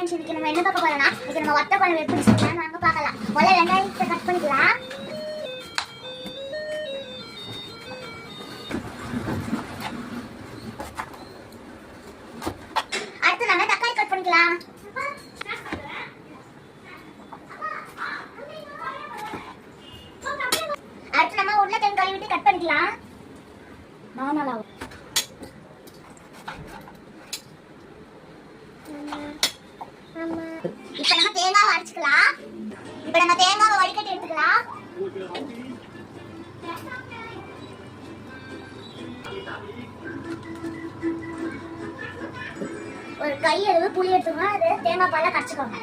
Friends, இன்னைக்கு நம்ம என்ன பார்க்க போறோம்னா, இன்னைக்கு நம்ம வத்த குழம்பு எப்படி செய்யலாம் வாங்க பார்க்கலாம். முதல்ல வெங்காயத்தை கட் பண்ணிக்கலாம். அடுத்து நம்ம தக்காளி கட் பண்ணிக்கலாம். அடுத்து நம்ம உருளைக்கிழங்கு கழுவிட்டு கட் பண்ணிக்கலாம். நானாலாவும் இப்ப நம்ம தேங்காவை அரைச்சுக்கலாம். இப்ப நம்ம தேங்காவை வடிகட்டி எடுத்துக்கலாம். ஒரு கையளவு புளி எடுத்துக்கோங்க. அது தேங்காய் பாலை கரைச்சுக்கோங்க.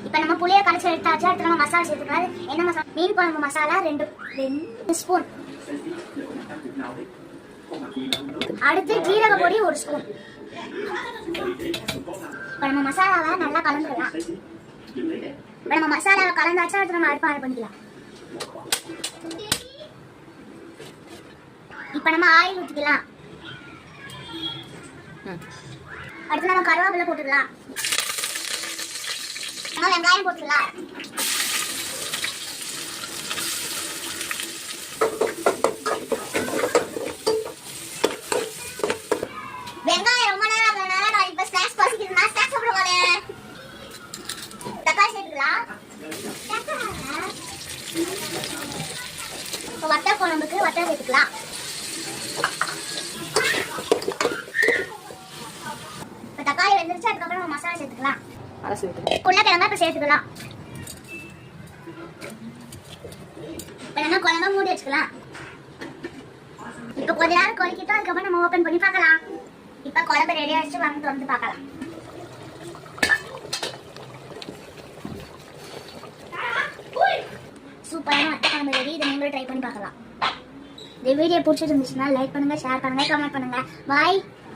இப்ப நம்ம புளியை கரைச்சி எடுத்தாச்சு. அடுத்து நம்ம மசாலா சேர்த்துக்கலாம். என்ன மசாலா? மீன் குழம்பு மசாலா 2 ஸ்பூன். அடுத்து ஜீரக பொடி 1 ஸ்பூன். இப்ப நம்ம மசாலாவை நல்லா கலந்துக்கலாம். இப்ப நம்ம மசாலாவை கலந்தாச்சு. அடுத்து நம்ம அடுப்பு ஆன் பண்ணிக்கலாம். இப்ப நம்ம ஆயில் ஊற்றிக்கலாம். அடுத்து நம்ம கருவேப்பிலை போட்டுக்கலாம். நம்ம வெங்காயம் போட்டுக்கலாம். வெங்காயம் ரொம்ப நேரம் ஆகறனால நான் இப்ப ஸ்நாக்ஸ் பசிக்குதுன்னா ஸ்நாக்ஸ் சாப்பிட போறேன். தக்காளி சேர்த்துக்கலாம். இப்போ வத்த குழம்புக்கு வத்த சேர்த்துக்கலாம். இப்போ தக்காளி வெந்துருச்சு. அதுக்கப்புறம் நம்ம மசாலா சேர்த்துக்கலாம். உருளைக்கிழங்கா இப்போ சேர்த்துக்கலாம். இப்போ நம்ம குழம்பு மூடி வச்சுக்கலாம். இப்போ கொஞ்ச நேரம் கொதிக்கிட்டோம். அதுக்கப்புறம் நம்ம ஓபன் பண்ணி பார்க்கலாம். இப்போ குழம்பு ரெடி ஆயிடுச்சு. வாங்க திறந்து பார்க்கலாம். சூப்பரான வத்த குழம்பு ரெடி. இதை நீங்களும் ட்ரை பண்ணி பார்க்கலாம். இந்த வீடியோ பிடிச்சிருந்துச்சுன்னா லைக் பண்ணுங்க, ஷேர் பண்ணுங்க, கமெண்ட் பண்ணுங்க. பாய்.